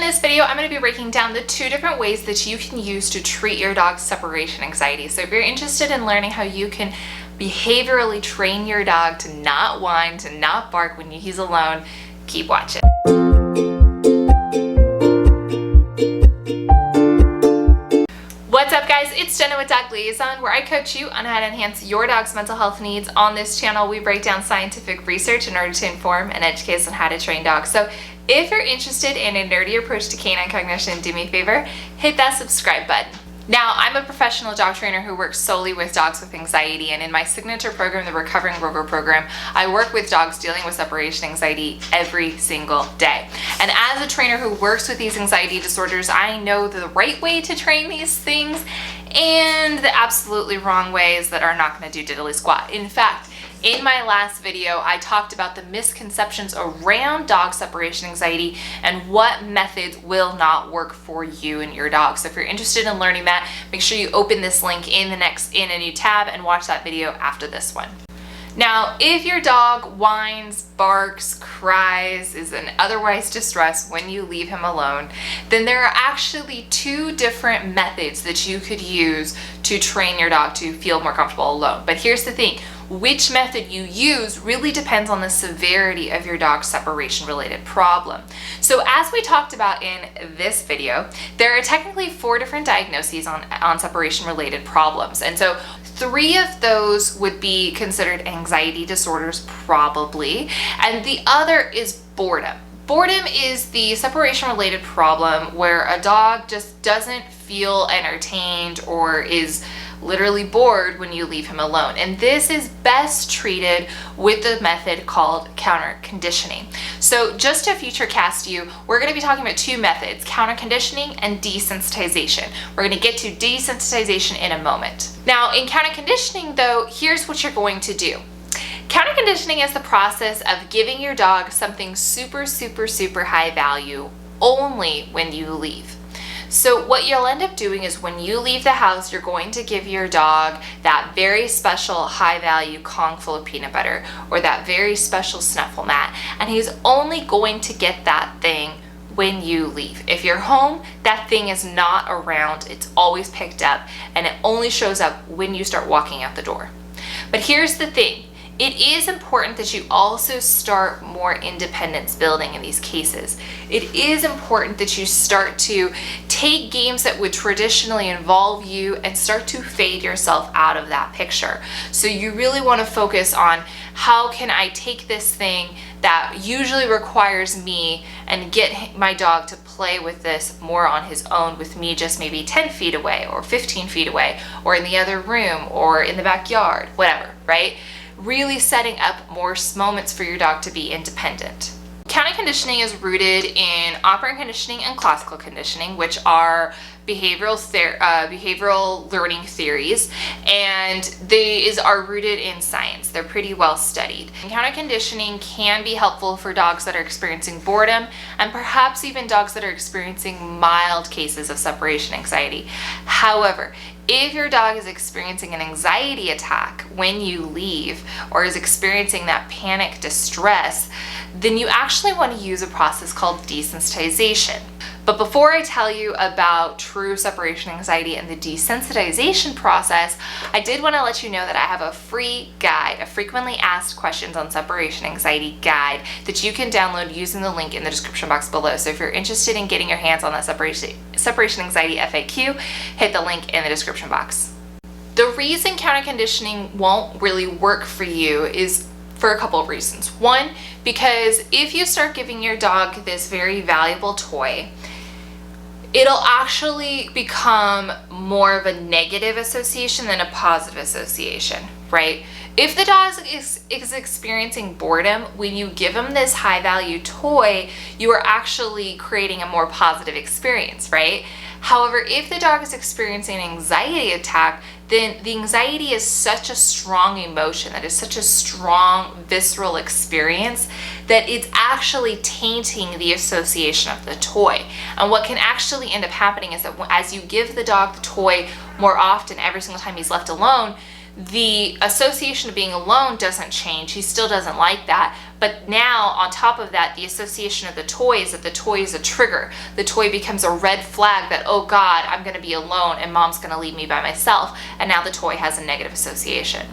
this video, I'm going to be breaking down the 2 different ways that you can use to treat your dog's separation anxiety. So if you're interested in learning how you can behaviorally train your dog to not whine, to not bark when he's alone, keep watching. What's up guys, it's Jenna with Dog Liaison, where I coach you on how to enhance your dog's mental health needs. On this channel, we break down scientific research in order to inform and educate us on how to train dogs. So if you're interested in a nerdy approach to canine cognition, do me a favor, hit that subscribe button. Now, I'm a professional dog trainer who works solely with dogs with anxiety, and in my signature program, the Recovering Rover program, I work with dogs dealing with separation anxiety every single day. And as a trainer who works with these anxiety disorders, I know the right way to train these things and the absolutely wrong ways that are not going to do diddly squat. In fact, in my last video, I talked about the misconceptions around dog separation anxiety and what methods will not work for you and your dog. So if you're interested in learning that, make sure you open this link in a new tab and watch that video after this one. Now, if your dog whines, barks, cries, is in otherwise distress when you leave him alone, then there are actually 2 different methods that you could use to train your dog to feel more comfortable alone. But here's the thing. Which method you use really depends on the severity of your dog's separation related problem. So as we talked about in this video, there are technically 4 different diagnoses on separation related problems. And so 3 of those would be considered anxiety disorders probably, and the other is boredom. Boredom is the separation related problem where a dog just doesn't feel entertained or is literally bored when you leave him alone. And this is best treated with the method called counter conditioning. So just to future cast you, we're going to be talking about 2 methods, counter conditioning and desensitization. We're going to get to desensitization in a moment. Now in counter conditioning though, here's what you're going to do. Counter conditioning is the process of giving your dog something super high value only when you leave. So what you'll end up doing is when you leave the house, you're going to give your dog that very special high value Kong full of peanut butter or that very special snuffle mat, and he's only going to get that thing when you leave. If you're home, that thing is not around, it's always picked up, and it only shows up when you start walking out the door. But here's the thing. It is important that you also start more independence building in these cases. It is important that you start to take games that would traditionally involve you and start to fade yourself out of that picture. So you really want to focus on how can I take this thing that usually requires me and get my dog to play with this more on his own with me just maybe 10 feet away or 15 feet away or in the other room or in the backyard, whatever, right? Really setting up more moments for your dog to be independent. Counter conditioning is rooted in operant conditioning and classical conditioning, which are behavioral learning theories, and these are rooted in science. They're pretty well studied. Counter conditioning can be helpful for dogs that are experiencing boredom and perhaps even dogs that are experiencing mild cases of separation anxiety. However, if your dog is experiencing an anxiety attack when you leave or is experiencing that panic distress, then you actually want to use a process called desensitization. But before I tell you about true separation anxiety and the desensitization process, I did want to let you know that I have a free guide, a frequently asked questions on separation anxiety guide that you can download using the link in the description box below. So if you're interested in getting your hands on that separation anxiety FAQ, hit the link in the description box. The reason counter conditioning won't really work for you is for a couple of reasons. One, because if you start giving your dog this very valuable toy, it'll actually become more of a negative association than a positive association, right? If the dog is experiencing boredom, when you give him this high value toy, you are actually creating a more positive experience, right? However, if the dog is experiencing an anxiety attack, then the anxiety is such a strong emotion, that is such a strong visceral experience, that it's actually tainting the association of the toy. And what can actually end up happening is that as you give the dog the toy more often, every single time he's left alone, The association of being alone doesn't change. He still doesn't like that. But now, on top of that, the association of the toy is that the toy is a trigger. The toy becomes a red flag that, oh God, I'm going to be alone and mom's going to leave me by myself. And now the toy has a negative association.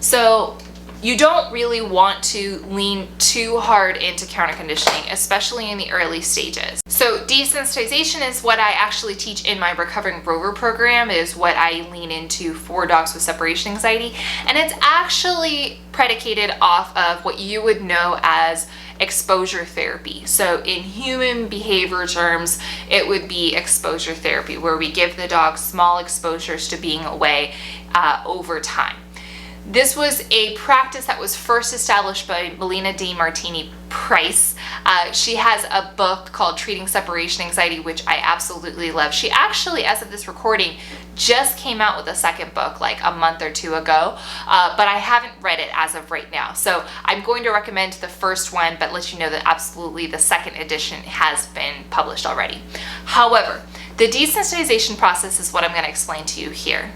So you don't really want to lean too hard into counter conditioning, especially in the early stages. So desensitization is what I actually teach in my Recovering Rover program, is what I lean into for dogs with separation anxiety. And it's actually predicated off of what you would know as exposure therapy. So in human behavior terms, it would be exposure therapy, where we give the dog small exposures to being away over time. This was a practice that was first established by Melina D. Martini Price. She has a book called Treating Separation Anxiety, which I absolutely love. She actually, as of this recording, just came out with a second book like a month or two ago, but I haven't read it as of right now. So I'm going to recommend the first one, but let you know that absolutely the second edition has been published already. However, the desensitization process is what I'm going to explain to you here.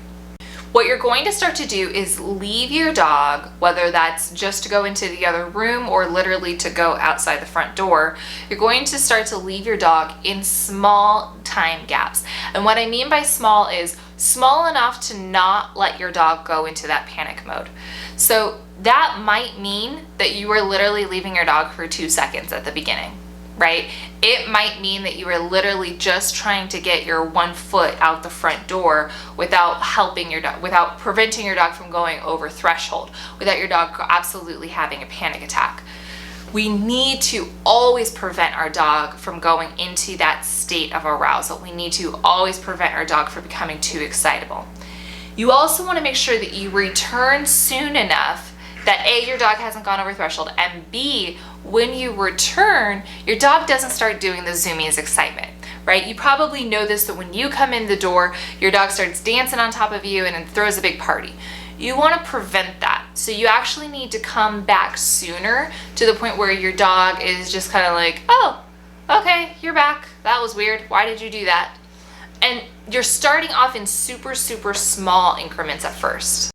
What you're going to start to do is leave your dog, whether that's just to go into the other room or literally to go outside the front door. You're going to start to leave your dog in small time gaps. And what I mean by small is small enough to not let your dog go into that panic mode. So that might mean that you are literally leaving your dog for 2 seconds at the beginning, right? It might mean that you are literally just trying to get your 1 foot out the front door without helping your dog, without preventing your dog from going over threshold, without your dog absolutely having a panic attack. We need to always prevent our dog from going into that state of arousal. We need to always prevent our dog from becoming too excitable. You also want to make sure that you return soon enough that A, your dog hasn't gone over threshold, and B, when you return, your dog doesn't start doing the zoomies excitement, right? You probably know this, that when you come in the door, your dog starts dancing on top of you and then throws a big party. You want to prevent that. So you actually need to come back sooner, to the point where your dog is just kind of like, oh, okay, you're back. That was weird. Why did you do that? And you're starting off in super, super small increments at first.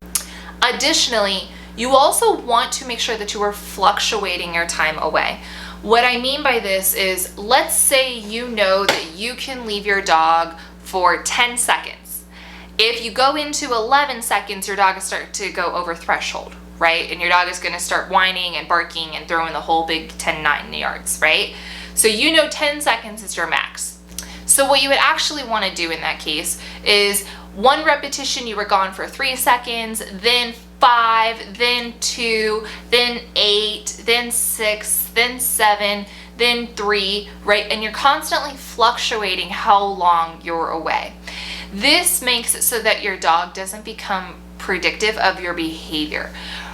Additionally, you also want to make sure that you are fluctuating your time away. What I mean by this is, let's say you know that you can leave your dog for 10 seconds. If you go into 11 seconds, your dog is starting to go over threshold, right? And your dog is going to start whining and barking and throwing the whole big 10-9 yards, right? So you know 10 seconds is your max. So what you would actually want to do in that case is 1 repetition, you were gone for 3 seconds, then 5, then 2, then 8, then 6, then 7, then 3, right? And you're constantly fluctuating how long you're away. This makes it so that your dog doesn't become predictive of your behavior.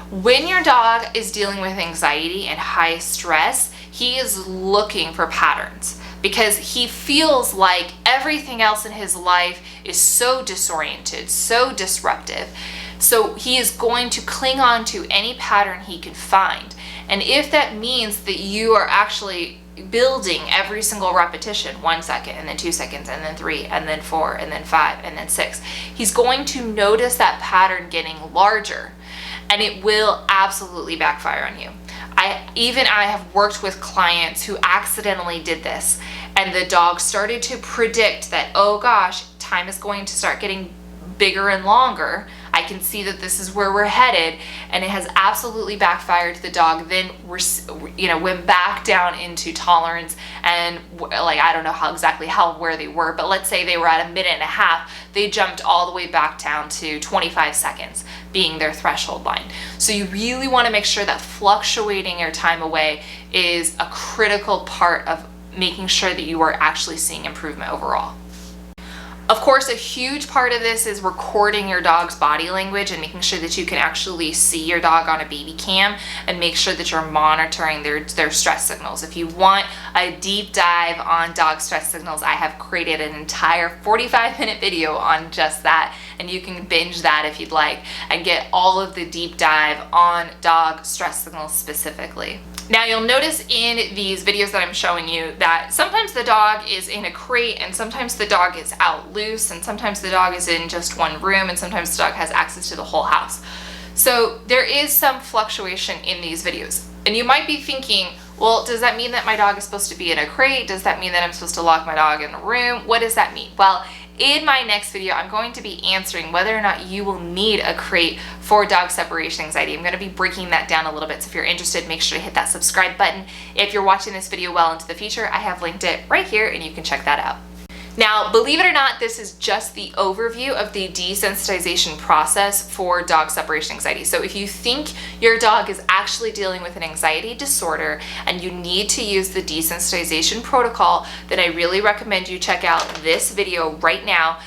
When your dog is dealing with anxiety and high stress, he is looking for patterns, because he feels like everything else in his life is so disoriented, so disruptive. So he is going to cling on to any pattern he can find. And if that means that you are actually building every single repetition, 1 second, and then 2 seconds, and then 3, and then 4, and then 5, and then 6, he's going to notice that pattern getting larger, and it will absolutely backfire on you. I have worked with clients who accidentally did this, and the dog started to predict that, oh gosh, time is going to start getting bigger and longer. I can see that this is where we're headed, and it has absolutely backfired. The dog then went back down into tolerance, and like, I don't know where they were, but let's say they were at 1.5 minutes, they jumped all the way back down to 25 seconds being their threshold line. So you really want to make sure that fluctuating your time away is a critical part of making sure that you are actually seeing improvement overall. Of course, a huge part of this is recording your dog's body language and making sure that you can actually see your dog on a baby cam, and make sure that you're monitoring their stress signals. If you want a deep dive on dog stress signals. I have created an entire 45-minute video on just that, and you can binge that if you'd like and get all of the deep dive on dog stress signals specifically. Now you'll notice in these videos that I'm showing you that sometimes the dog is in a crate and sometimes the dog is out loose and sometimes the dog is in just one room and sometimes the dog has access to the whole house. So there is some fluctuation in these videos. And you might be thinking, well, does that mean that my dog is supposed to be in a crate? Does that mean that I'm supposed to lock my dog in a room? What does that mean? Well, in my next video, I'm going to be answering whether or not you will need a crate for dog separation anxiety. I'm going to be breaking that down a little bit. So if you're interested, make sure to hit that subscribe button. If you're watching this video well into the future, I have linked it right here and you can check that out. Now, believe it or not, this is just the overview of the desensitization process for dog separation anxiety. So if you think your dog is actually dealing with an anxiety disorder and you need to use the desensitization protocol, then I really recommend you check out this video right now,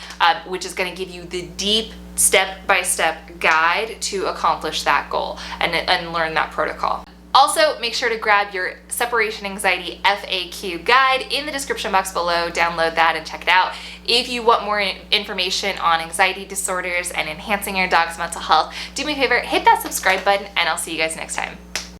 which is going to give you the deep step-by-step guide to accomplish that goal and learn that protocol. Also, make sure to grab your separation anxiety FAQ guide in the description box below. Download that and check it out. If you want more information on anxiety disorders and enhancing your dog's mental health, do me a favor, hit that subscribe button, and I'll see you guys next time.